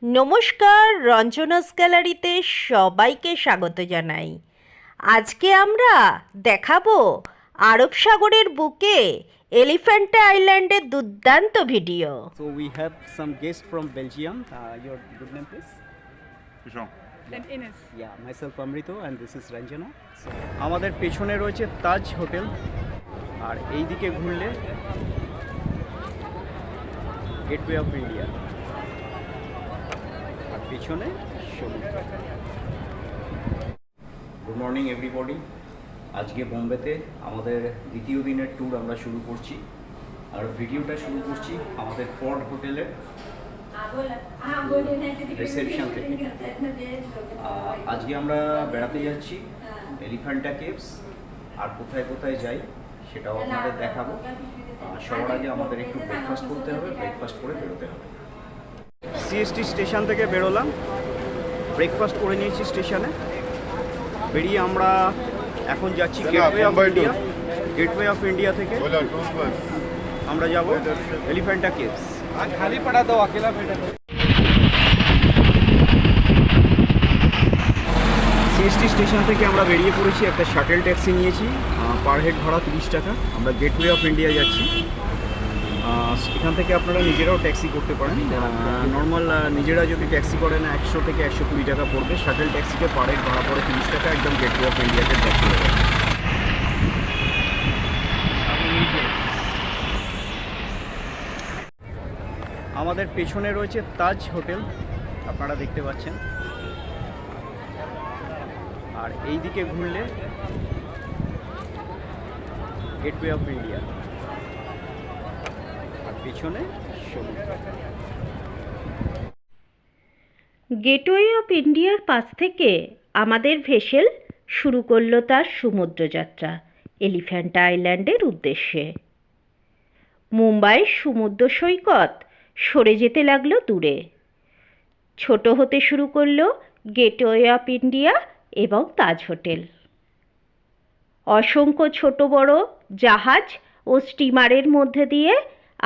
নমস্কার, রঞ্জনাস গ্যালারিতে সবাইকে স্বাগত জানাই। আজকে আমরা দেখাবো আরব সাগরের বুকে এলিফ্যান্টা আইল্যান্ডের দুর্দান্ত video. So we have some guests from Belgium. Your good name please? Jean. And Ines. Yeah, myself Amrito and this is Ranjana. So, আমাদের পেছনে রয়েছে তাজ হোটেল আর এই দিকে ঘুরলে গেটওয়ে অফ ইন্ডিয়া আর পেছনে সমুদ্র। Good morning everybody. আজকে বোম্বেতে আমাদের দ্বিতীয় দিনের ট্যুর আমরা শুরু করছি আর ভিডিওটা শুরু করছি আমাদের পর্ট হোটেলের রিসেপশন থেকে। আজকে আমরা বেড়াতে যাচ্ছি এলিফ্যান্টা কেভস, আর কোথায় কোথায় যাই সেটাও আপনাদের দেখাবো। সবার আগে আমাদের একটু ব্রেকফাস্ট করতে হবে, ব্রেকফাস্ট করে বেরোতে হবে। সিএসটি স্টেশন থেকে বেরোলাম, ব্রেকফাস্ট করে নিয়েছি স্টেশনে। বেরিয়ে আমরা এখন যাচ্ছি gateway of India. Gateway of India থেকে আমরা যাব এলিফ্যান্টা কেভস। खाली पड़ा दो अकेला बैठा। সিএসটি স্টেশন থেকে আমরা বেরিয়ে পড়েছি, একটা শাটেল ট্যাক্সি নিয়েছি, পার হেড ভাড়া 30 টাকা। আমরা গেটওয়ে অফ ইন্ডিয়া যাচ্ছি। এখান থেকে আপনারা নিজেরাও ট্যাক্সি করতে পারেন। নর্মাল নিজেরা যদি ট্যাক্সি করেন 100 থেকে 120 টাকা পড়বে। শাটেল ট্যাক্সিতে পার হেড ভাড়া পড়ে 30 টাকা, একদম গেটওয়ে অফ ইন্ডিয়াতে ট্যাক্সি হবে। আমাদের পেছনে রয়েছে তাজ হোটেল, আপনারা দেখতে পাচ্ছেন। আর এই দিকে ঘুরলে গেটওয়ে অফ ইন্ডিয়া আর পেছনে সমুদ্র। গেটওয়ে অফ ইন্ডিয়ার পাশ থেকে আমাদের ভেসেল শুরু করলো তার সমুদ্রযাত্রা এলিফ্যান্টা আইল্যান্ডের উদ্দেশ্যে। মুম্বাইয়ের সমুদ্র সৈকত সরে যেতে লাগলো দূরে, ছোট হতে শুরু করলো গেটওয়ে অফ ইন্ডিয়া এবং তাজ হোটেল। অসংখ্য ছোট বড় জাহাজ ও স্টিমারের মধ্যে দিয়ে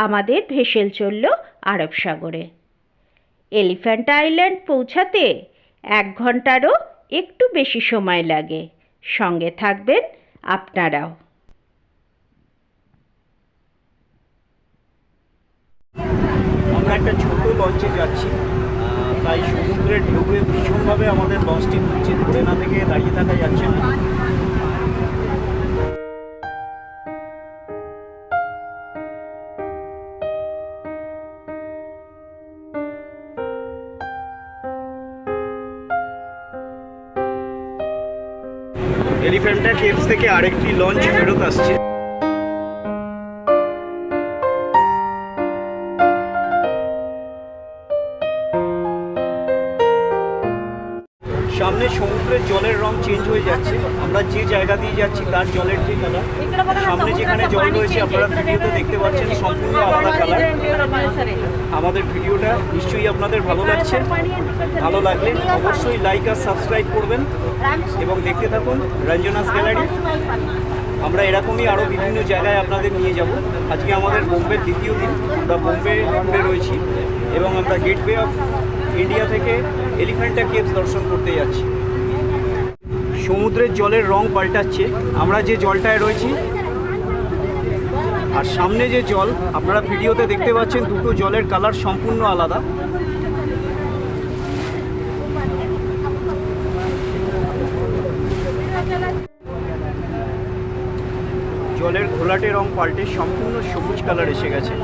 আমাদের ভেসেল চলল আরব সাগরে। এলিফ্যান্টা আইল্যান্ড পৌঁছাতে 1 ঘন্টারও একটু বেশি সময় লাগে। সঙ্গে থাকবেন আপনারাও। আমরা একটা ছোট লঞ্চে যাচ্ছি, তাই সমুদ্রের ঢেউয়ে ভীষণভাবে আমাদের লঞ্চটি নিচে ধরে না থেকে দাঁড়িয়ে থাকা যাচ্ছে না। এলিফ্যান্টা কেভস থেকে আরেকটি লঞ্চ ফেরত আসছে। সামনে সমুদ্রের জলের রং চেঞ্জ হয়ে যাচ্ছে। আমরা যে জায়গা দিয়ে যাচ্ছি তার জলের যে কালার, সামনে যেখানে জল রয়েছে আপনারা ভিডিওতে দেখতে পাচ্ছেন সম্পূর্ণ আলাদা কালার। আমাদের ভিডিওটা নিশ্চয়ই আপনাদের ভালো লাগছে। ভালো লাগলে অবশ্যই লাইক আর সাবস্ক্রাইব করবেন এবং দেখতে থাকুন রঞ্জনাস গ্যালারি। আমরা এরকমই আরও বিভিন্ন জায়গায় আপনাদের নিয়ে যাব। আজকে আমাদের বোম্বের দ্বিতীয় দিন, আমরা বোম্বে ট্যুরে রয়েছি এবং আমরা গেটওয়ে অফ ইন্ডিয়া থেকে এলিফ্যান্টা কেভস দর্শন করতে যাচ্ছি। সমুদ্রের জলের রং পাল্টাচ্ছে, আমরা যে জলটায় রয়েছি আর সামনে যে জল আপনারা ভিডিওতে দেখতে পাচ্ছেন, দুটো জলের কালার সম্পূর্ণ আলাদা। জলের ঘোলাটে রং পাল্টে সম্পূর্ণ সবুজ কালার এসে গেছে।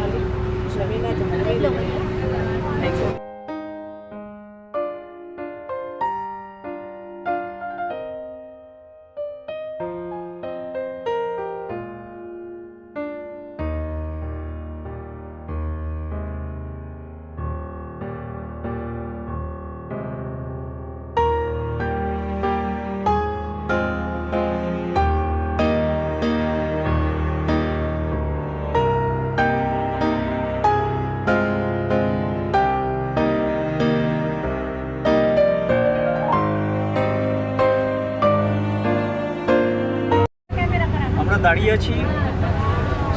দাঁড়িয়ে আছি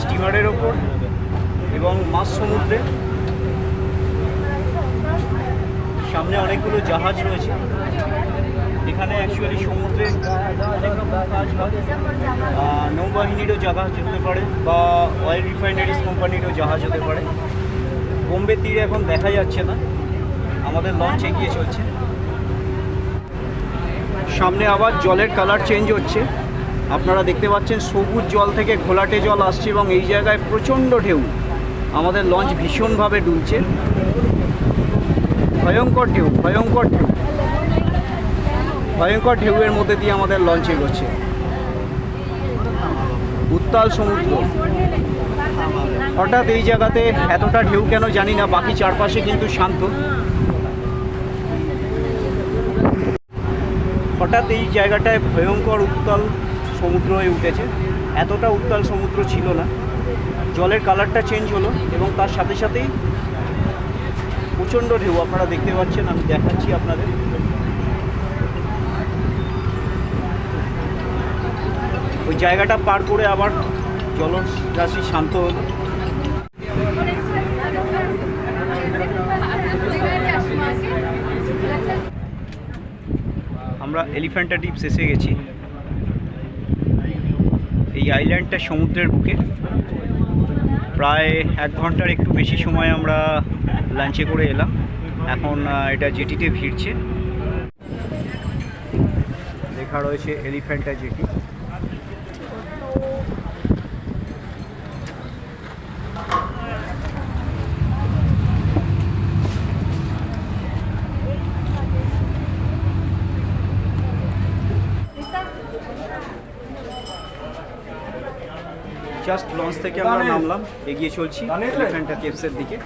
স্টিমারের ওপর এবং মাঝ সমুদ্রে। সামনে অনেকগুলো জাহাজ রয়েছে। এখানে অ্যাকচুয়ালি সমুদ্রে অনেক রকম কাজ হয়। নৌবাহিনীরও জাহাজ হতে পারে বা অয়েল রিফাইনারিজ কোম্পানিরও জাহাজ হতে পারে। বোম্বে তীরে এখন দেখা যাচ্ছে না, আমাদের লঞ্চ এগিয়ে চলছে। সামনে আবার জলের কালার চেঞ্জ হচ্ছে, আপনারা দেখতে পাচ্ছেন সবুজ জল থেকে ঘোলাটে জল আসছে এবং এই জায়গায় প্রচণ্ড ঢেউ। আমাদের লঞ্চ ভীষণভাবে ডুলছে, ভয়ঙ্কর ঢেউ, ভয়ঙ্কর ঢেউ, ভয়ঙ্কর ঢেউয়ের মধ্যে দিয়ে আমাদের লঞ্চ এগোচ্ছে। উত্তাল সমুদ্র। হঠাৎ এই জায়গাতে এতটা ঢেউ কেন জানি না, বাকি চারপাশে কিন্তু শান্ত। হঠাৎ এই জায়গাটায় ভয়ঙ্কর উত্তাল সমুদ্র হয়ে উঠেছে। এতটা উত্তাল সমুদ্র ছিল না। জলের কালারটা চেঞ্জ হলো এবং তার সাথে সাথেই প্রচণ্ড ঢেউ আপনারা দেখতে পাচ্ছেন। আমি দেখাচ্ছি আপনাদের। ওই জায়গাটা পার করে আবার জলরাশি শান্ত হলো। আমরা এলিফ্যান্টা দ্বীপ এসে গেছি। এই আইল্যান্ডটা সমুদ্রের বুকে। প্রায় 1 ঘন্টার একটু বেশি সময় আমরা লাঞ্চে করে এলাম। এখন এটা জেটিতে ভিড়ছে। লেখা রয়েছে এলিফ্যান্টা জেটি। জাস্ট লঞ্চ থেকে আমরা নামলাম, এগিয়ে চলছি এলিফ্যান্টা কেভসের দিকে।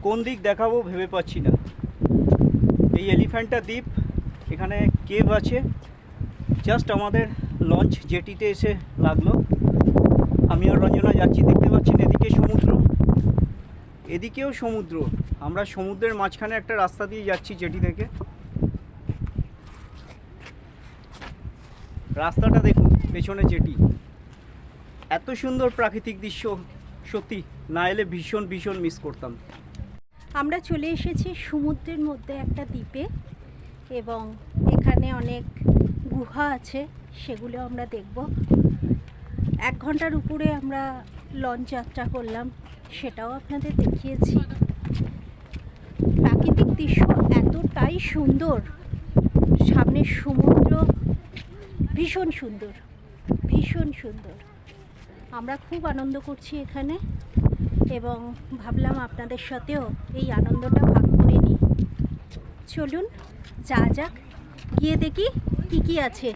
কোন দিক দেখাবো ভেবে পাচ্ছি না। এই এলিফ্যান্টা দ্বীপ, এখানে কেভ আছে। জাস্ট আমাদের লঞ্চ জেটিতে এসে লাগলো। আমি আর রঞ্জনা যাচ্ছি, দেখতে পাচ্ছেন এদিকে সমুদ্র, এদিকেও সমুদ্র। আমরা সমুদ্রের মাঝখানে একটা রাস্তা দিয়ে যাচ্ছি জেটি থেকে। রাস্তাটা দেখুন, পেছনে জেটি। এত সুন্দর প্রাকৃতিক দৃশ্য, সত্যি না এলে ভীষণ ভীষণ মিস করতাম। আমরা চলে এসেছি সমুদ্রের মধ্যে একটা দ্বীপে এবং এখানে অনেক গুহা আছে, সেগুলো আমরা দেখব। 1 ঘন্টার উপরে আমরা লঞ্চ যাত্রা করলাম, সেটাও আপনাদের দেখিয়েছি। প্রাকৃতিক দৃশ্য এতটাই সুন্দর, সামনে সমুদ্র, ভীষণ সুন্দর, ভীষণ সুন্দর। আমরা খুব আনন্দ করছি এখানে এবং ভাবলাম আপনাদের সাথেও এই আনন্দটা ভাগ করে নিই। চলুন যাক, গিয়ে দেখি কী কী আছে।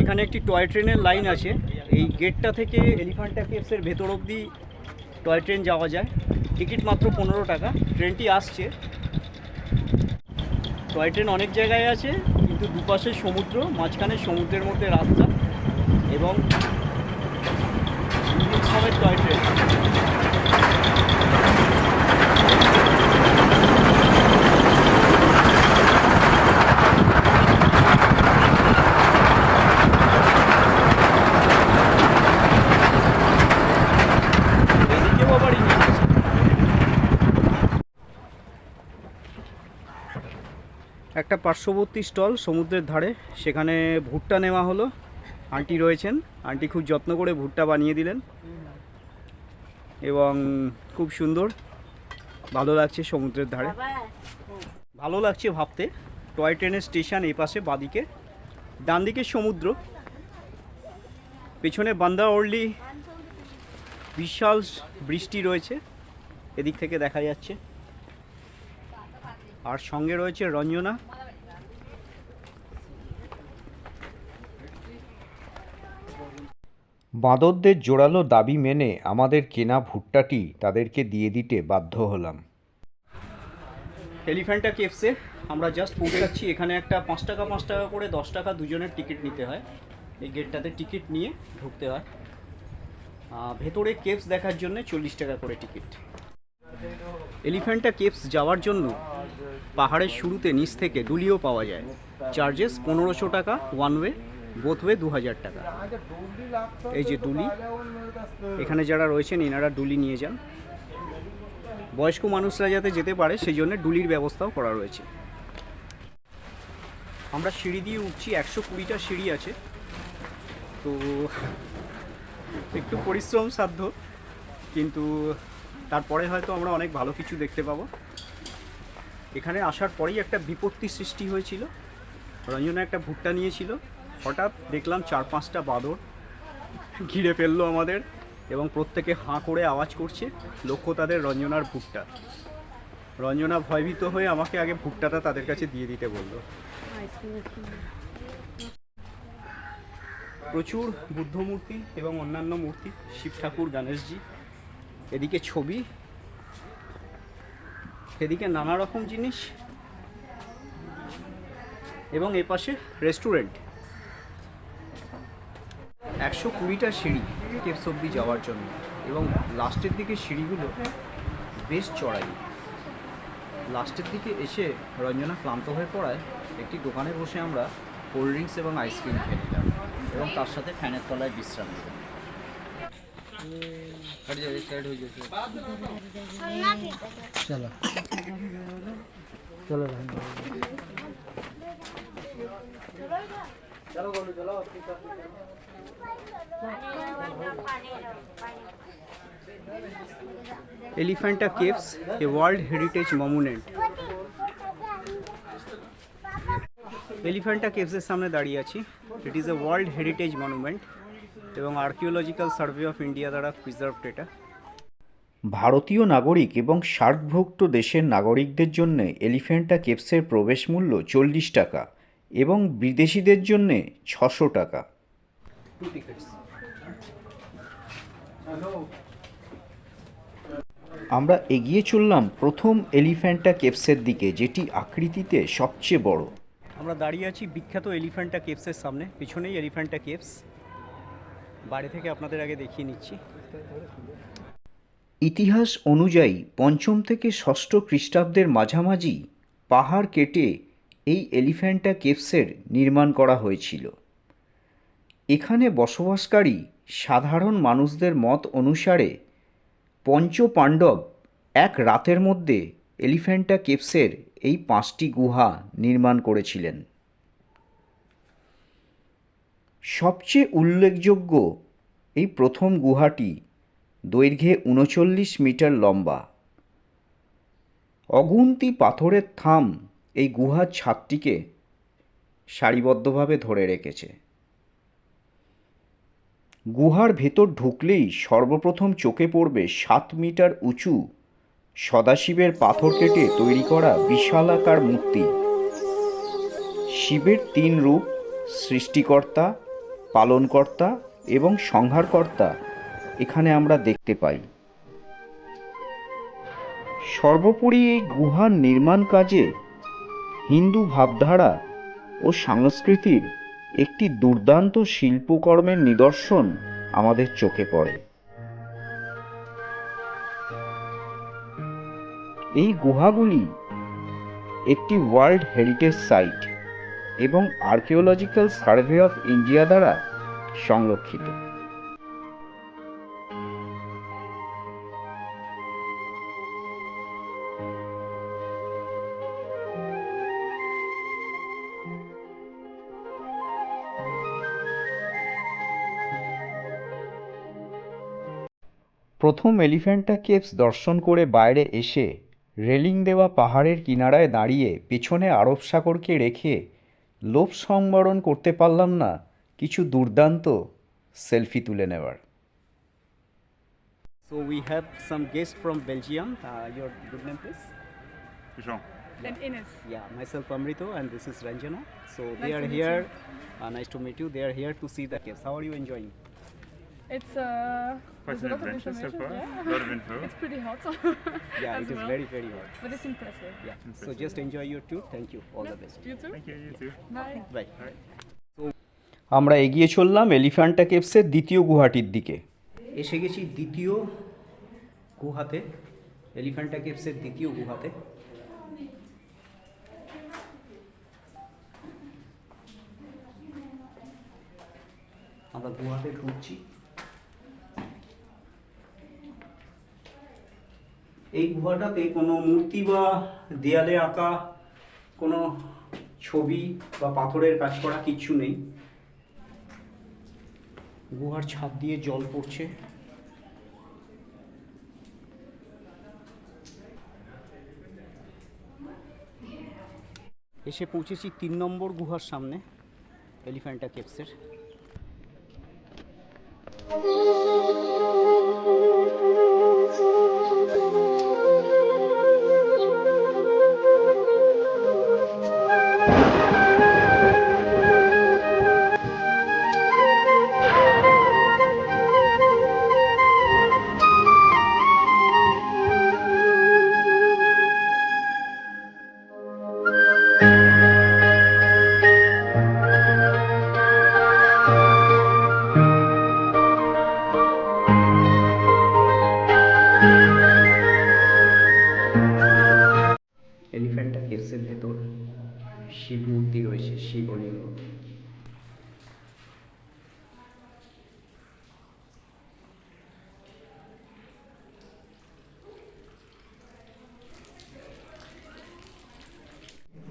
এখানে একটি টয় ট্রেনের লাইন আছে। এই গেটটা থেকে এলিফ্যান্টা কেভসের ভেতর অবধি টয় ট্রেন যাওয়া যায়। টিকিট মাত্র 15 টাকা। ট্রেনটি আসছে। টয় ট্রেন অনেক জায়গায় আছে, কিন্তু দুপাশে সমুদ্র, মাঝখানে সমুদ্রের মধ্যে রাস্তা এবং সমেত টয় ট্রেন। এদিকেও আবার ইঞ্জিন আছে। একটা পার্শ্ববর্তী স্টল সমুদ্রের ধারে, সেখানে ভুট্টা নেওয়া হলো। আন্টি রয়েছেন, আন্টি খুব যত্ন করে ভুট্টা বানিয়ে দিলেন এবং খুব সুন্দর, ভালো লাগছে সমুদ্রের ধারে। ভালো লাগছে ভাবতে। টয় ট্রেনের স্টেশন এই পাশে বাঁদিকে, ডান দিকে সমুদ্র, পেছনে বান্দাওয়ার্লি, বিশাল বৃষ্টি রয়েছে এদিক থেকে দেখা যাচ্ছে। আর সঙ্গে রয়েছে রঞ্জনা। বাঁদরদের জোরালো দাবি মেনে আমাদের কেনা ভুট্টাটি তাদেরকে দিয়ে দিতে বাধ্য হলাম। এলিফ্যান্টা কেভসে আমরা জাস্ট পৌঁছাচ্ছি। এখানে একটা 5 টাকা 5 টাকা করে 10 টাকা দুজনের টিকিট নিতে হয়। এই গেটটাতে টিকিট নিয়ে ঢুকতে হয়। ভেতরে কেভস দেখার জন্য 40 টাকা করে টিকিট। এলিফ্যান্টা কেভস যাওয়ার জন্য পাহাড়ের শুরুতে নিচ থেকে ডুলিও পাওয়া যায়। চার্জেস 1500 টাকা ওয়ান ওয়ে, বোথ ওয়ে 2000 টাকা। এই যে ডুলি, এখানে যারা রয়েছেন এনারা ডুলি নিয়ে যান। বয়স্ক মানুষরা যাতে যেতে পারে সেই জন্য ডুলির ব্যবস্থাও করা রয়েছে। আমরা সিঁড়ি দিয়ে উঠছি, 120টা সিঁড়ি আছে, তো একটু পরিশ্রম সাধ্য, কিন্তু তারপরে হয়তো আমরা অনেক ভালো কিছু দেখতে পাবো। এখানে আসার পরেই একটা বিপত্তি সৃষ্টি হয়েছিল। রঞ্জনা একটা ভুট্টা নিয়েছিল, হঠাৎ দেখলাম 4-5টা বাঁদর ঘিরে ফেললো আমাদের এবং প্রত্যেকে হাঁ করে আওয়াজ করছে, লক্ষ্য তাদের রঞ্জনার ভুট্টা। রঞ্জনা ভয়ভীত হয়ে আমাকে আগে ভুট্টাটা তাদের কাছে দিয়ে দিতে বললো। প্রচুর বুদ্ধ মূর্তি এবং অন্যান্য মূর্তি, শিব ঠাকুর, গণেশজি, এদিকে ছবি, এদিকে নানা রকম জিনিস, এবং এপাশে রেস্টুরেন্ট। 120টা সিঁড়ি কেভস অব্দি যাওয়ার জন্য, এবং লাস্টের দিকে সিঁড়িগুলো বেশ চড়াই। লাস্টের দিকে এসে রঞ্জনা ক্লান্ত হয়ে পড়ায় একটি দোকানে বসে আমরা কোল্ড ড্রিঙ্কস এবং আইসক্রিম খেয়ে নিলাম এবং তার সাথে ফ্যানের তলায় বিশ্রাম নিলাম। चलो चलो Elephanta caves, a world heritage monument. Elephanta केव्सের সামনে দাঁড়িয়ে আছি। It is a world heritage monument এবং আর্কিওলজিক্যাল সার্ভে অফ ইন্ডিয়া দ্বারা প্রিজার্ভড এটা। ভারতীয় নাগরিক এবং সার্কভুক্ত দেশের নাগরিকদের জন্য এলিফ্যান্টা কেভসের প্রবেশ মূল্য 40 টাকা এবং বিদেশিদের জন্য 600 টাকা। আমরা এগিয়ে চললাম প্রথম এলিফ্যান্টা কেভসের দিকে, যেটি আকৃতিতে সবচেয়ে বড়। আমরা দাঁড়িয়ে আছি বিখ্যাত এলিফ্যান্টা কেভসের সামনে, পিছনেই এলিফ্যান্টা কেভস। বাইরে থেকে আপনাদের আগে দেখিয়ে নিচ্ছি। ইতিহাস অনুযায়ী 5ম থেকে 6ষ্ঠ খ্রিস্টাব্দের মাঝামাঝি পাহাড় কেটে এই এলিফ্যান্টা কেভসের নির্মাণ করা হয়েছিল। এখানে বসবাসকারী সাধারণ মানুষদের মত অনুসারে পঞ্চপাণ্ডব এক রাতের মধ্যে এলিফ্যান্টা কেভসের এই 5টি গুহা নির্মাণ করেছিলেন। সবচেয়ে উল্লেখযোগ্য এই প্রথম গুহাটি দৈর্ঘ্যে 39 মিটার লম্বা। অগুন্তি পাথরের থাম এই গুহার ছাদটিকে সারিবদ্ধভাবে ধরে রেখেছে। গুহার ভেতর ঢুকলেই সর্বপ্রথম চোখে পড়বে 7 মিটার উঁচু সদাশিবের পাথর কেটে তৈরি করা বিশালাকার মূর্তি। শিবের 3 রূপ, সৃষ্টিকর্তা, পালনকর্তা এবং সংহারকর্তা এখানে আমরা দেখতে পাই। সর্বোপরি এই গুহার নির্মাণ কাজে হিন্দু ভাবধারা ও সংস্কৃতির একটি দুর্দান্ত শিল্পকর্মের নিদর্শন আমাদের চোখে পড়ে। এই গুহাগুলি একটি ওয়ার্ল্ড হেরিটেজ সাইট এবং আর্কিওলজিক্যাল সার্ভে অফ ইন্ডিয়া দ্বারা সংরক্ষিত। প্রথম এলিফ্যান্টা কেভস দর্শন করে বাইরে এসে রেলিং দেওয়া পাহাড়ের কিনারায় দাঁড়িয়ে পেছনে আরব সাগরকে রেখে লোভ সংবরণ করতে পারলাম না কিছু দুর্দান্ত সেলফি তুলে নেওয়ার। So we have some guests from Belgium. Your good name please? Jean. And Ines. Yeah, myself Amrito and this is Ranjana. So they Nice are to meet here. Nice to meet you. They are here to see the caves. How are you enjoying? It's Quite there's a an lot of adventure so information. far. Yeah. A lot of info. It's pretty hot. Yeah, as it is well. very hot. But it's impressive. Yeah. So just enjoy your tour. Thank you. All the best. You too. Thank you, you too. Bye. Bye. আমরা এগিয়ে চললাম এলিফ্যান্টা কেভসের দ্বিতীয় গুহাটির দিকে। এসে গেছি দ্বিতীয় গুহাতে, এলিফ্যান্টা কেভসের দ্বিতীয় গুহাতে। আমরা গুহাতে ঢুকছি। এই গুহাটাতে কোনো মূর্তি বা দেয়ালে আঁকা কোনো ছবি বা পাথরের কাজ করা কিচ্ছু নেই। গুহার ছাদ দিয়ে জল পড়ছে। এসে পৌঁছেছি 3 নম্বর গুহার সামনে, এলিফ্যান্টা কেভসের। এলিফ্যান্টা কেভসের ভেতর শিব মূর্তি রয়েছে, শিবলিঙ্গ।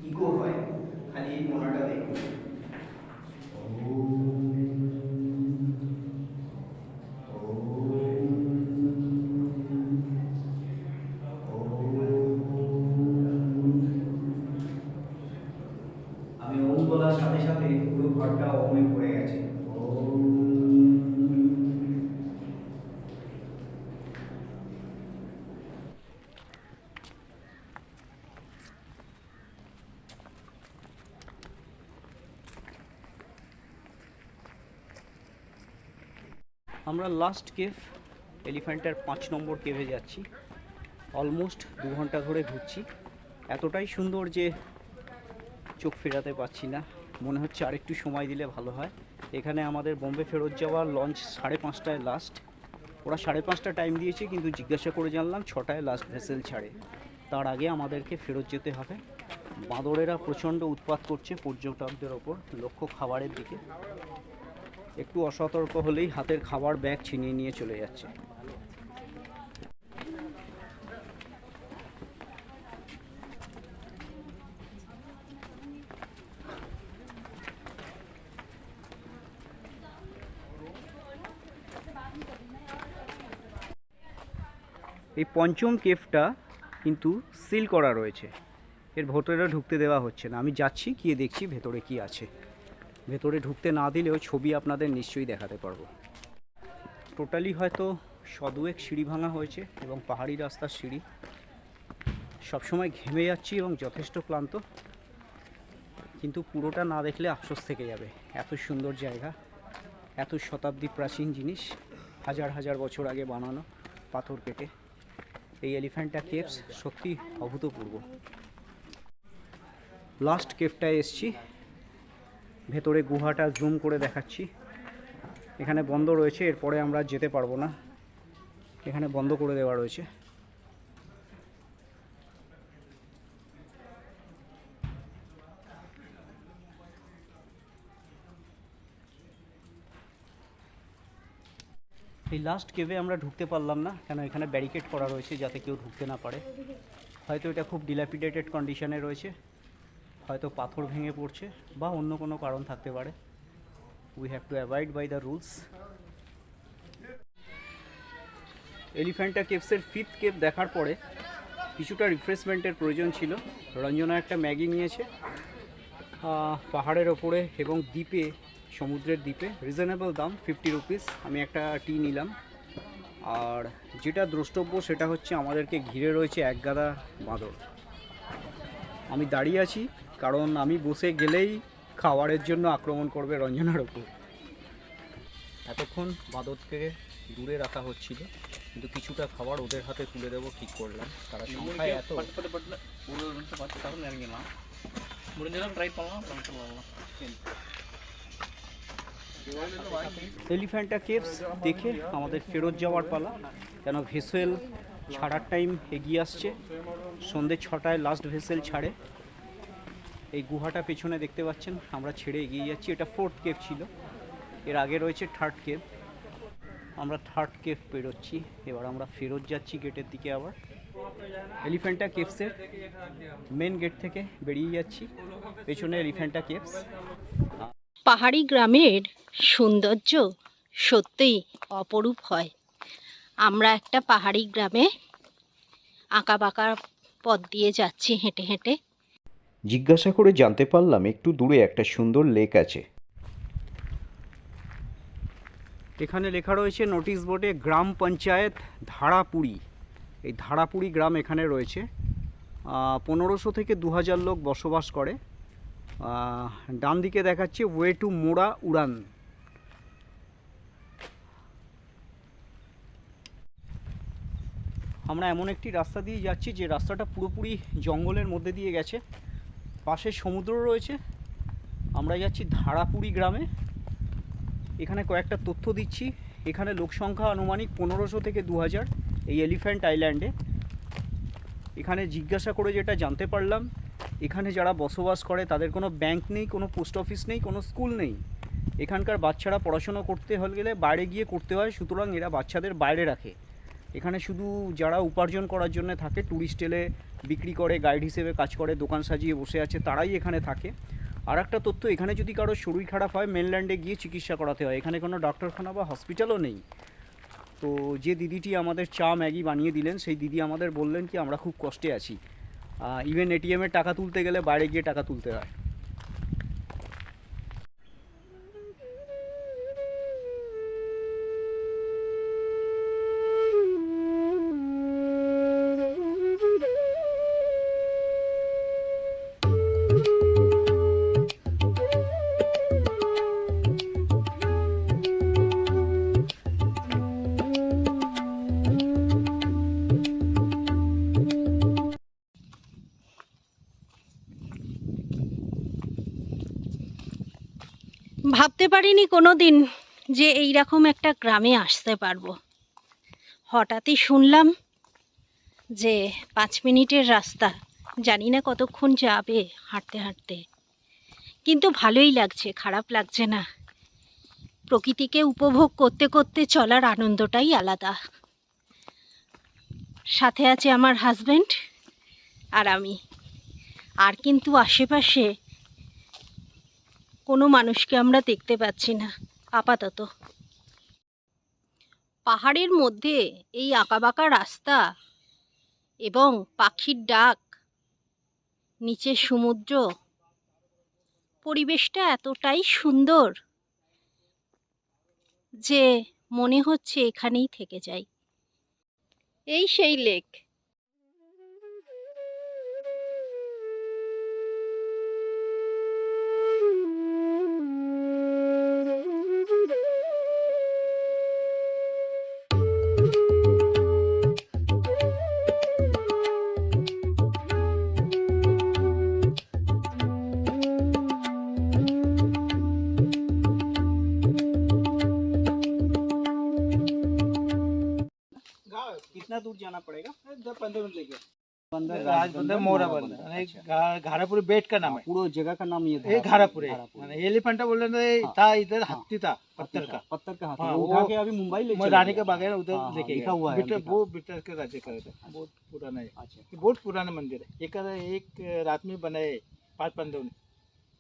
ইকো হয়, খালি এই কোণাটা দেখুন। আমি ওম বলার সাথে সাথে পুরো ঘরটা ওমে পড়ে গেছে। আমরা লাস্ট কেভ, এলিফ্যান্টার 5 নম্বর কেভে যাচ্ছি। অলমোস্ট 2 ঘন্টা ধরে ঘুরছি। এতটাই সুন্দর যে চোখ ফেরাতে পারছি না। মনে হচ্ছে আরেকটু সময় দিলে ভালো হয়। এখানে আমাদের বোম্বে ফেরত যাওয়ার লঞ্চ 5:30টায় লাস্ট। ওরা 5:30টা টাইম দিয়েছে, কিন্তু জিজ্ঞাসা করে জানলাম 6টায় লাস্ট ভেসেল ছাড়ে। তার আগে আমাদেরকে ফেরত যেতে হবে। বাঁদরেরা প্রচণ্ড উৎপাত করছে পর্যটকদের ওপর, লক্ষ্য খাবারের দিকে। একটু অসতর্ক হলেই হাতের খাবার ব্যাগ ছিনিয়ে নিয়ে চলে যাচ্ছে। এই পঞ্চম কেভটা কিন্তু সিল করা রয়েছে, এর ভেতরে ঢুকতে দেওয়া হচ্ছে না। আমি যাচ্ছি, গিয়ে দেখছি ভেতরে কি আছে। ভেতরে ঢুকতে না দিলেও ছবি আপনাদের নিশ্চয়ই দেখাতে পারবো। টোটালি হয়তো 100-2 সিঁড়ি ভাঙা হয়েছে এবং পাহাড়ি রাস্তার সিঁড়ি। সবসময় ঘেমে যাচ্ছি এবং যথেষ্ট ক্লান্ত, কিন্তু পুরোটা না দেখলে আফসোস থেকে যাবে। এত সুন্দর জায়গা, এত শতাব্দী প্রাচীন জিনিস, হাজার হাজার বছর আগে বানানো পাথর কেটে। এই এলিফ্যান্টা কেভস সত্যি অভূতপূর্ব। লাস্ট কেভটায় এসছি, ভেতরে গুহাটা জুম করে দেখাচ্ছি। এখানে বন্ধ রয়েছে, এরপরে আমরা যেতে পারবো না। এখানে বন্ধ করে দেওয়া রয়েছে। এই লাস্ট কেভে আমরা ঢুকতে পারলাম না, কেন এখানে ব্যারিকেড করা রয়েছে যাতে কেউ ঢুকতে না পারে। হয়তো এটা খুব ডিল্যাপিডেটেড কন্ডিশনে রয়েছে, হয়তো পাথর ভেঙে পড়ছে বা অন্য কোনো কারণ থাকতে পারে। We have to avoid by the rules. Elephanta কেভসের 5th কেভ দেখার পরে কিছুটা রিফ্রেশমেন্টের প্রয়োজন ছিল। রঞ্জনা একটা ম্যাগি নিয়েছে। পাহাড়ের ওপরে এবং দ্বীপে, সমুদ্রের দ্বীপে রিজনেবল দাম 50 রুপিস। আমি একটা টি নিলাম। আর যেটা দ্রষ্টব্য সেটা হচ্ছে আমাদেরকে ঘিরে রয়েছে একগাদা বাঁদর। আমি দাঁড়িয়ে আছি কারণ আমি বসে গেলেই খাবারের জন্য আক্রমণ করবে রঞ্জনার ওপর। এতক্ষণ বাঁদরকে দূরে রাখা হচ্ছিল, কিন্তু কিছুটা খাবার ওদের হাতে তুলে দেবো ঠিক করলাম। তারা সংখ্যায় এত। এলিফ্যান্টা কেভস দেখে আমাদের ফেরত যাওয়ার পালা, কেন ভেসেল ছাড়ার টাইম এগিয়ে আসছে। সন্ধ্যে 6টায় লাস্ট ভেসেল ছাড়ে। এই গুহাটা পেছনে দেখতে পাচ্ছেন, আমরা ছেড়ে এগিয়ে যাচ্ছি। এটা 4th কেভ ছিল, এর আগে রয়েছে 3rd কেভ। আমরা 3rd কেভ পেরোচ্ছি। এবার আমরা ফেরত যাচ্ছি গেটের দিকে। আবার এলিফ্যান্টা কেভসের মেন গেট থেকে বেরিয়ে যাচ্ছি, পেছনে এলিফ্যান্টা কেভস। পাহাড়ি গ্রামের সৌন্দর্য সত্যিই অপরূপ হয়। আমরা একটা পাহাড়ি গ্রামে আঁকাবাঁকা পথ দিয়ে যাচ্ছি হেঁটে হেঁটে। জিজ্ঞাসা করে জানতে পারলাম একটু দূরে একটা সুন্দর লেক আছে। এখানে লেখা রয়েছে নোটিশ বোর্ডে গ্রাম পঞ্চায়েত ধারাপুরি। এই ধারাপুরি গ্রাম এখানে রয়েছে। 1500 থেকে 2000 লোক বসবাস করে। ডান দিকে দেখাচ্ছে ওয়ে টু মোড়া উড়ান। আমরা এমন একটি রাস্তা দিয়ে যাচ্ছি যে রাস্তাটা পুরোপুরি জঙ্গলের মধ্যে দিয়ে গেছে, পাশে সমুদ্র রয়েছে। আমরা যাচ্ছি ধারাপুরি গ্রামে। এখানে কয়েকটা তথ্য দিচ্ছি। এখানে লোক সংখ্যা আনুমানিক 1500 থেকে 2000 এই এলিফ্যান্ট আইল্যান্ডে। এখানে জিজ্ঞাসা করে যেটা জানতে পারলাম, এখানে যারা বসবাস করে তাদের কোনো ব্যাংক নেই, কোনো পোস্ট অফিস নেই, কোনো স্কুল নেই। এখানকার বাচ্চারা পড়াশোনা করতে গেলে বাইরে গিয়ে করতে হয়, সুতরাং এরা বাচ্চাদের বাইরে রাখে। এখানে শুধু যারা উপার্জন করার জন্য থাকে, ট্যুরিস্ট এলে বিক্রি করে, গাইড হিসেবে কাজ করে, দোকান সাজিয়ে বসে আছে, তারাই এখানে থাকে। আর একটা তথ্য, এখানে যদি কারো শরীর খারাপ হয় মেনল্যান্ডে গিয়ে চিকিৎসা করাতে হয়। এখানে কোনো ডাক্তারখানা বা হসপিটালও নেই। তো যে দিদিটি আমাদের চা ম্যাগি বানিয়ে দিলেন, সেই দিদি আমাদের বললেন কি আমরা খুব কষ্টে আছি, ইভেন এটিএমে টাকা তুলতে গেলে বাইরে গিয়ে টাকা তুলতে হয়। ভাবতে পারিনি কোনো দিন যে এইরকম একটা গ্রামে আসতে পারবো। হঠাৎই শুনলাম যে 5 মিনিটের রাস্তা, জানি না কতক্ষণ যাবে হাঁটতে হাঁটতে, কিন্তু ভালোই লাগছে, খারাপ লাগছে না। প্রকৃতিকে উপভোগ করতে করতে চলার আনন্দটাই আলাদা। সাথে আছে আমার হাজব্যান্ড আর আমি। আর কিন্তু আশেপাশে কোনো মানুষকে আমরা দেখতে পাচ্ছি না আপাতত। পাহাড়ের মধ্যে এই আঁকাবাঁকা রাস্তা এবং পাখির ডাক, নিচে সমুদ্র, পরিবেশটা এতটাই সুন্দর যে মনে হচ্ছে এখানেই থেকে যাই। এই সেই লেক। कितना दूर जाना पड़ेगा? 10-15 मिनट लेके राजबंदर मोरा बंदर घारापुरी बेट का नाम है। पूरा जगह का नाम ये ये घारापुरी एलिफेंटा बोल रहे था, इधर हाथी था, पत्थर का। पत्थर का हाथी हाँ, उठा वो के अभी मुंबई ले मैं चले रानी गए। के बागेन हाँ, उधर हाँ, लेके लिखा हुआ है, गया। लिखा। वो ब्रिटिश के राज्य का था, बहुत पुराना है। अच्छा, ये बहुत पुराना मंदिर है। एक रात में बनाए 5 बंदों ने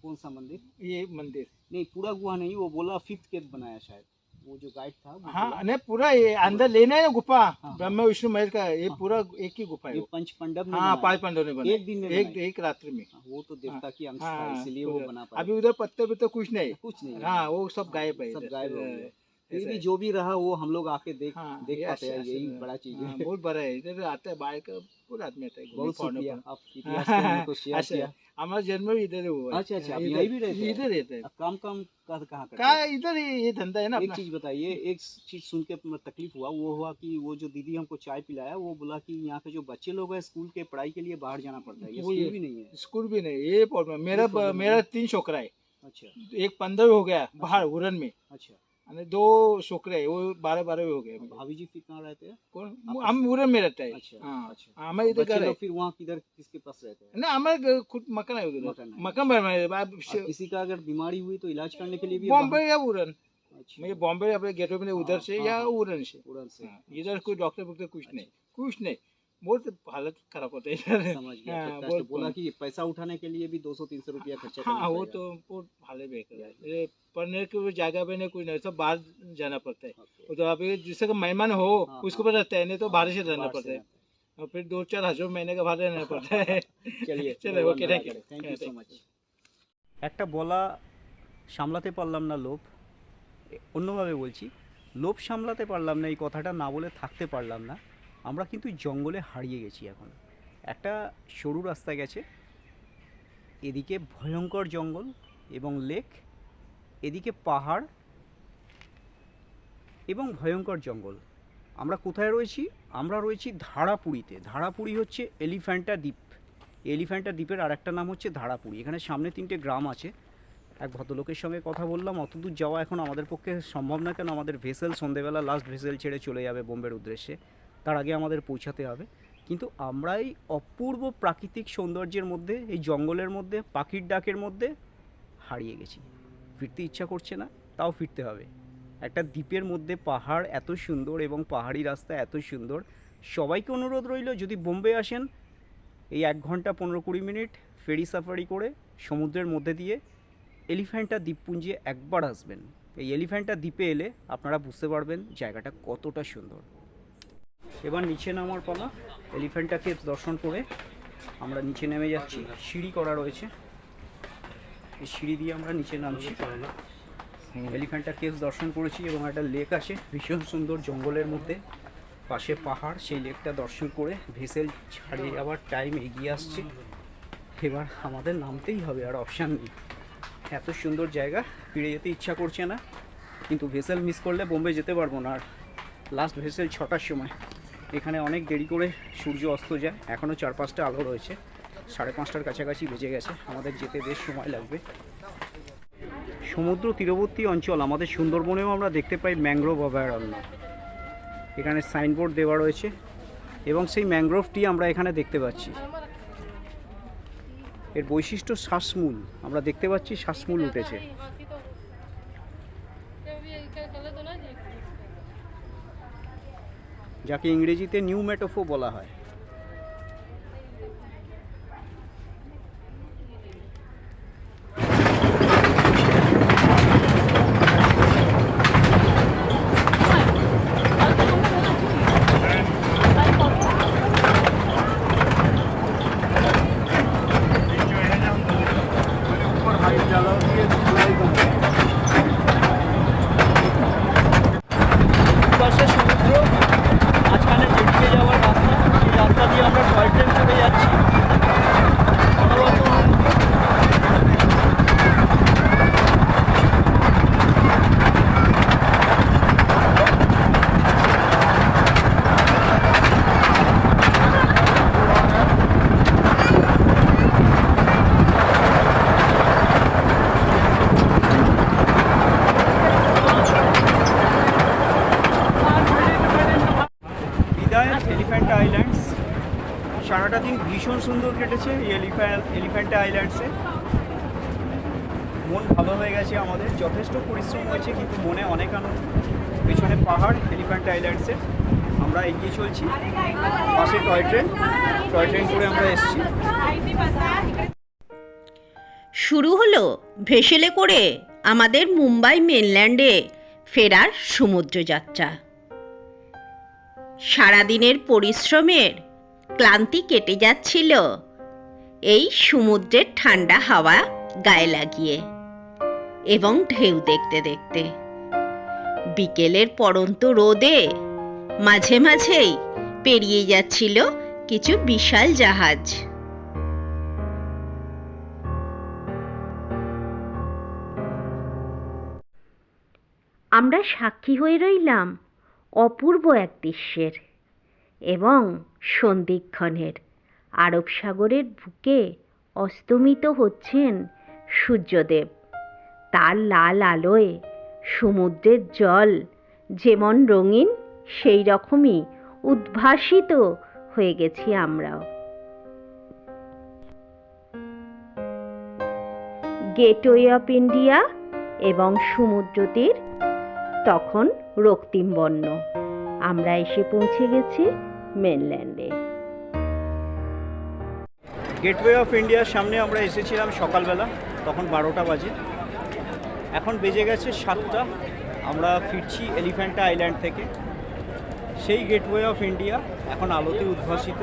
कौन सा मंदिर? ये मंदिर। नहीं पूरा गुहा नहीं, वो बोला 5th केव बनाया शायद, वो जो गाइड था वो हाँ बोला। नहीं, पूरा ये अंदर लेना है ना गुफा, हाँ। ब्रह्मा विष्णु महेश का, ये हाँ। पूरा एक ही गुफा है ये वो। पंच पांडव ने हाँ, बनाया। 5 बंदों ने बनाया एक दिन में एक रात्रि में। हाँ, वो तो देवता की अंश था, हाँ, इसलिए तो वो बना पाया। अभी उधर पत्ते तो कुछ नहीं। कुछ नहीं है। हाँ, वो सब गायब है सब इधर। गायब हो गए। फिर ऐसा भी है। जो भी रहा वो हम लोग आके देख हाँ, देख ये पाते हैं, अच्छा- यही अच्छा- बड़ा चीज हाँ, है। बहुत बड़ा है। इधर आता है बाहर का पूरा आदमी आता है घूमने, बहुत foreigner शुक्रिया, को। आप इतिहास को हमको शेयर अच्छा, किया। हमारा जन्म भी इधर ही हुआ है। अच्छा, आप इधर- यहीं भी रहते हैं? इधर रहते हैं। अब काम काम कहाँ करते कहाँ हैं? इधर ही ये धंधा है ना एक अपना। चीज बताइए, एक चीज सुन के तकलीफ हुआ, वो हुआ कि वो जो दीदी हमको चाय पिलाया, वो बोला कि यहाँ के जो बच्चे लोग हैं स्कूल के पढ़ाई के लिए बाहर जाना पड़ता है, ये वो स्कूल ये- भी नहीं है। स्कूल भी नहीं, ये प्रॉब्लम। problem मेरा है। 3 छोकरा है, अच्छा, एक 15 हो गया बाहर उरन में, अच्छा। और 2 छोकरे है, वो 12 हो गए। भाभी जी फिर कहाँ रहते हैं? कौन? हम उरन में रहता है। अच्छा, हाँ, अच्छा। हमारे इधर बच्चे घर है लोग फिर वहाँ किधर किसके पास रहते हैं? ना, हमारे खुद मकान है उधर। मकान है। मकान बनवाए और किसी का अगर बीमारी हुई तो इलाज करने के लिए भी बॉम्बे या उरन। अच्छा, मैं बॉम्बे अपने गेटवे में उधर से हाँ, या हाँ, उरन से। उड़न से। हाँ, इधर कोई डॉक्टर वॉक्टर कुछ नहीं, कुछ नहीं। बहुत हालत खराब होता है इधर। समझ गया। हाँ, तो कष्ट बहुत बोला कि पैसा उठाने के लिए भी 200-300 रुपया खर्चा हाँ करना वो पड़ेगा। तो बहुत हालत बेकार है। ये पढ़ने की कोई जगह पे नहीं, कोई नहीं, सब बाहर जाना पड़ता है। Okay. वो तो आप जिससे का मेहमान हो हाँ, उसको हाँ। पर रहता है, नहीं तो बाहर से रहना बाहर पड़ता से है। रहता है। और फिर 2-4 हज़ार महीने का बाहर रहना पड़ता है। চলিয়ে चलो ভগবান ओके, ভালো थैंक यू। করে। Thank you so much. একটা বলা সামলাতে পারলাম না লোভ, অন্যভাবে বলছি, লোভ সামলাতে পারলাম না, এই কথাটা না বলে থাকতে পারলাম না। আমরা কিন্তু জঙ্গলে হারিয়ে গেছি এখন। একটা সরু রাস্তা গেছে, এদিকে ভয়ঙ্কর জঙ্গল এবং লেক, এদিকে পাহাড় এবং ভয়ঙ্কর জঙ্গল। আমরা কোথায় রয়েছি? আমরা রয়েছি ধারাপুরীতে। ধারাপুরী হচ্ছে এলিফ্যান্টা দ্বীপ। এলিফ্যান্টা দ্বীপের আরেকটা নাম হচ্ছে ধারাপুরী। এখানে সামনে 3টে গ্রাম আছে। এক ভদ্রলোকের সঙ্গে কথা বললাম, অতদূর যাওয়া এখন আমাদের পক্ষে সম্ভব না, কেন আমাদের ভেসেল সন্ধেবেলা লাস্ট ভেসেল ছেড়ে চলে যাবে বোম্বের উদ্দেশ্যে, তার আগে আমাদের পৌঁছাতে হবে। কিন্তু আমরা এই অপূর্ব প্রাকৃতিক সৌন্দর্যের মধ্যে, এই জঙ্গলের মধ্যে, পাখির ডাকের মধ্যে হারিয়ে গেছি। ফিরতে ইচ্ছা করছে না, তাও ফিরতে হবে। একটা দ্বীপের মধ্যে পাহাড় এত সুন্দর এবং পাহাড়ি রাস্তা এত সুন্দর। সবাইকে অনুরোধ রইল, যদি বোম্বে আসেন এই 1 ঘন্টা 15-20 মিনিট ফেরি সাফারি করে সমুদ্রের মধ্যে দিয়ে এলিফ্যান্টা দ্বীপপুঞ্জে একবার আসবেন। এই এলিফ্যান্টা দ্বীপে এলে আপনারা বুঝতে পারবেন জায়গাটা কতটা সুন্দর। এবার নিচে নামার পালা। এলিফ্যান্টা কেভস দর্শন করে আমরা নিচে নেমে যাচ্ছি। সিঁড়ি করা রয়েছে, এই সিঁড়ি দিয়ে আমরা নিচে নামছি। এলিফ্যান্টা কেভস দর্শন করেছি এবং একটা লেক আছে ভীষণ সুন্দর জঙ্গলের মধ্যে, পাশে পাহাড়। সেই লেকটা দর্শন করে ভেসেল ছাড়িয়ে যাওয়ার টাইম এগিয়ে আসছে। এবার আমাদের নামতেই হবে, আর অপশান নেই। এত সুন্দর জায়গা, ফিরে যেতে ইচ্ছা করছে না, কিন্তু ভেসেল মিস করলে বোম্বে যেতে পারবো না। আর লাস্ট ভেসেল 6টার সময়। এখানে অনেক দেরি করে সূর্য অস্ত যায়, এখনও 4-5টা আলো রয়েছে। 5:30টার কাছাকাছি বেজে গেছে, আমাদের যেতে বেশ সময় লাগবে। সমুদ্র তীরবর্তী অঞ্চল আমাদের সুন্দরবনেও আমরা দেখতে পাই ম্যানগ্রোভ অভয়ারণ্য। এখানে সাইনবোর্ড দেওয়া রয়েছে এবং সেই ম্যানগ্রোভটি আমরা এখানে দেখতে পাচ্ছি। এর বৈশিষ্ট্য শ্বাসমূল, আমরা দেখতে পাচ্ছি শ্বাসমূল উঠেছে। যাকে ইংরেজিতে নিউমেটোফো বলা হয়। পাশে সমুদ্র, মাঝখানে যেদিকে যাওয়ার রাস্তা, সেই রাস্তা দিয়ে আমরা টয় ট্রেন চলে যাচ্ছি। বিদায় এলিফ্যান্টা আইল্যান্ডস। সারাটা দিন ভীষণ সুন্দর কেটেছে এই এলিফ্যান্টা আইল্যান্ডসে। মন ভালো হয়ে গেছে আমাদের, যথেষ্ট পরিশ্রম হয়েছে কিন্তু মনে অনেক আনন্দ। পেছনে পাহাড় এলিফ্যান্টা আইল্যান্ডসে, আমরা এগিয়ে চলছি। পাশে টয় ট্রেন করে আমরা এসেছি। শুরু হলো ভেসেলে করে আমাদের মুম্বাই মেনল্যান্ডে ফেরার সমুদ্রযাত্রা। সারাদিনের পরিশ্রমের ক্লান্তি কেটে যাচ্ছিল এই সমুদ্রের ঠান্ডা হাওয়া গায়ে লাগিয়ে এবং ঢেউ দেখতে দেখতে। বিকেলের পড়ন্ত রোদে মাঝে মাঝেই পেরিয়ে যাচ্ছিল কিছু বিশাল জাহাজ। আমরা সাক্ষী হয়ে রইলাম অপূর্ব এক দৃশ্যের এবং সন্ধিক্ষণের। আরব সাগরের বুকে অস্তমিত হচ্ছেন সূর্যদেব। তার লাল আলোয় সমুদ্রের জল যেমন রঙিন, সেই রকমই উদ্ভাসিত হয়ে গেছি আমরাও। গেটওয়ে অফ ইন্ডিয়া এবং সমুদ্র তীর তখন রক্তিম বর্ণ। আমরা এসে পৌঁছে গেছি মেনল্যান্ডে। গেটওয়ে অফ ইন্ডিয়ার সামনে আমরা এসেছিলাম সকালবেলা, তখন 12টা বাজে। এখন বেজে গেছে 7টা। আমরা ফিরছি এলিফ্যান্টা আইল্যান্ড থেকে। সেই গেটওয়ে অফ ইন্ডিয়া এখন আলোতে উদ্ভাসিত,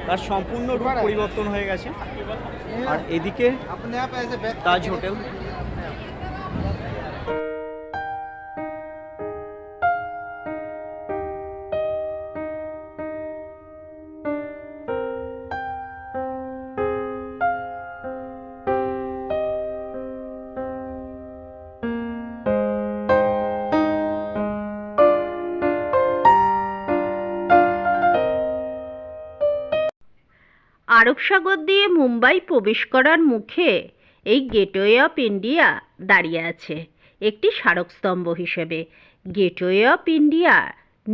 তার সম্পূর্ণ রূপ পরিবর্তন হয়ে গেছে। আর এদিকে তাজ হোটেল। আরব সাগর দিয়ে মুম্বাই প্রবেশ করার মুখে এই গেটওয়ে অফ ইন্ডিয়া দাঁড়িয়ে আছে একটি স্মারকস্তম্ভ হিসেবে। গেটওয়ে অফ ইন্ডিয়া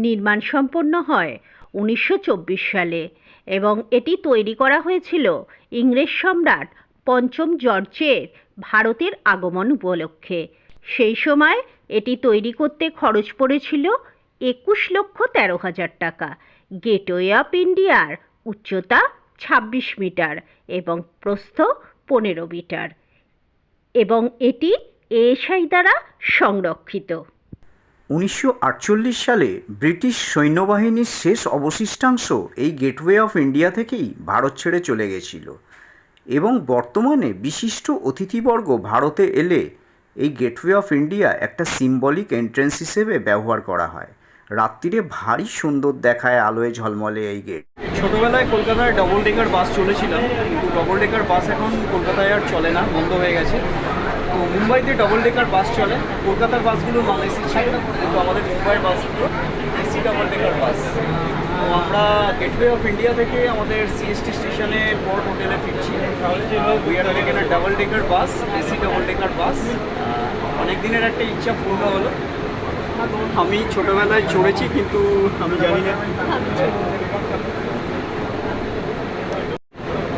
নির্মাণ সম্পন্ন হয় 1924 সালে এবং এটি তৈরি করা হয়েছিল ইংরেজ সম্রাট পঞ্চম জর্জের ভারতের আগমন উপলক্ষে। সেই সময় এটি তৈরি করতে খরচ পড়েছিল 21,13,000 টাকা। গেটওয়ে অফ ইন্ডিয়ার উচ্চতা 26 মিটার এবং প্রস্থ 15 মিটার এবং এটি এএসআই দ্বারা সংরক্ষিত। 1948 সালে ব্রিটিশ সৈন্যবাহিনীর শেষ অবশিষ্টাংশ এই গেটওয়ে অফ ইন্ডিয়া থেকেই ভারত ছেড়ে চলে গেছিল এবং বর্তমানে বিশিষ্ট অতিথিবর্গ ভারতে এলে এই গেটওয়ে অফ ইন্ডিয়া একটা সিম্বলিক এন্ট্রেন্স হিসেবে ব্যবহার করা হয়। রাত্রিরে ভারী সুন্দর দেখায় আলোয় ঝলমলে এই গেট। ছোটোবেলায় কলকাতায় ডবল ডেকার বাস চলেছিলাম, কিন্তু ডবল ডেকার বাস এখন কলকাতায় আর চলে না, বন্ধ হয়ে গেছে। তো মুম্বাইতে ডবল ডেকার বাস চলে। কলকাতার বাসগুলো নন এসি ছিল, কিন্তু আমাদের মুম্বাইয়ের বাসগুলো এসি ডবল ডেকার বাস। তো আমরা গেটওয়ে অফ ইন্ডিয়া থেকে আমাদের সিএসটি স্টেশনে পোর্ট হোটেলে ফিরছি। We are taken a double decker bus, AC double decker বাস। অনেক দিনের একটা ইচ্ছা পূর্ণ হলো। আমি ছোটোবেলায় চড়েছি, কিন্তু আমি জানি না।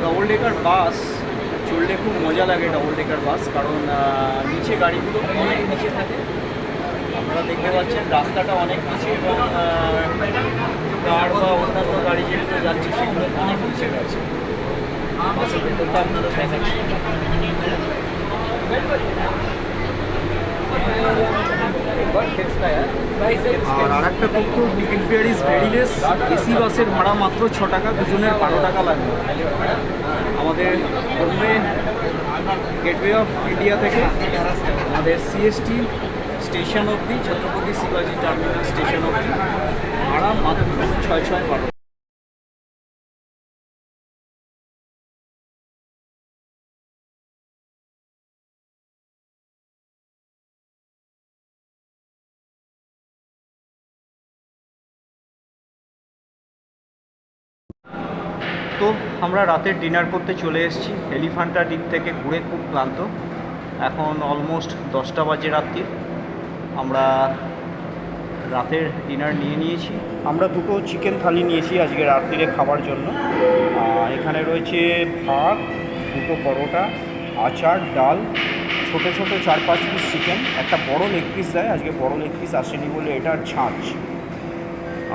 ডবল ডেকার বাস চললে খুব মজা লাগে। ডবল ডেকার বাস কারণ নিচে গাড়িগুলো অনেক নিচে থাকে, আপনারা দেখতে পাচ্ছেন রাস্তাটা অনেক নিচে এবং কার বা অন্যান্য গাড়ি যেগুলো যাচ্ছে সেগুলো অনেক নিচে গেছে। বাসের ভেতরটা আপনাদের দেখাচ্ছি। আর আরেকটা তথ্য, ticket fair is very less. AC বাসের ভাড়া মাত্র 6 টাকা, দুজনের 12 টাকা লাগবে। আমাদের বোম্বে গেটওয়ে অফ ইন্ডিয়া থেকে আমাদের সিএসটি স্টেশন অবধি, ছত্রপতি শিবাজি টার্মিনাল স্টেশন অবধি ভাড়া মাত্র 6,612। তো আমরা রাতের ডিনার করতে চলে এসেছি। এলিফ্যান্টা দ্বীপ থেকে ঘুরে খুব ক্লান্ত। এখন অলমোস্ট 10টা বাজে রাত্রি। আমরা রাতের ডিনার নিয়ে নিয়েছি। আমরা দুটো চিকেন থালি নিয়েছি আজকে রাত্রিরে খাবার জন্য। এখানে রয়েছে ভাত, দুটো পরোটা, আচার, ডাল, ছোটো ছোটো 4-5 পিস চিকেন, একটা বড় লেগ পিস দেয়, আজকে বড় লেগ পিস আসেনি বলে এটার ছাঁচ।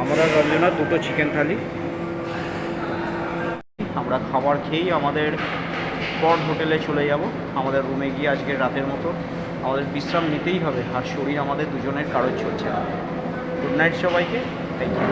আমরা রঞ্জনা দুটো চিকেন থালি। আমরা খাবার খেয়েই আমাদের স্পট হোটেলে চলে যাব। আমাদের রুমে গিয়ে আজকে রাতের মতো আমাদের বিশ্রাম নিতেই হবে, আর শরীর আমাদের দুজনের কারোর চলছে না। গুড নাইট সবাইকে, থ্যাংক ইউ।